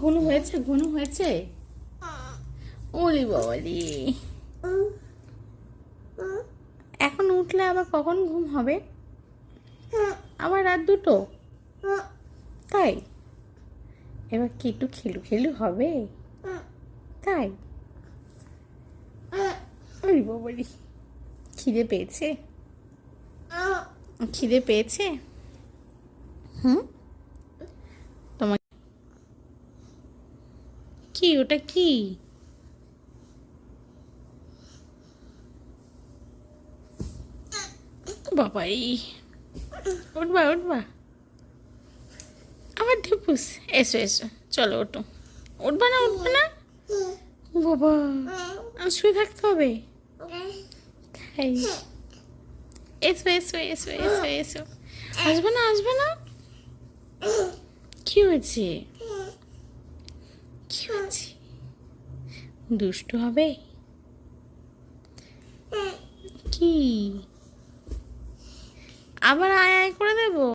ঘুনু হয়েছে, ঘুনু হয়েছে। ওলি বাবালি, এখন উঠলে আবার কখন ঘুম হবে? আবার রাত 2টো? তাই? এবার কি একটু খেলু খেলু হবে? তাই? ওলি বাবালি, খিদে পেয়েছে? খিদে পেয়েছে? হুম, তোমার কি ওটা কি? বাবাই, উঠবা উঠবা, আবার ঢিপুস। এসো এসো, চলো ওঠো। উঠবা না, উঠবা না? বাবা, শুয়ে থাকতে হবে। তাই? এসো এসো এসো এসো এসো। আসবে না, আসবে না? কি হয়েছে? কি হয়েছে? দুষ্টু হবে? কি আবার আয় আয় করে দেবো?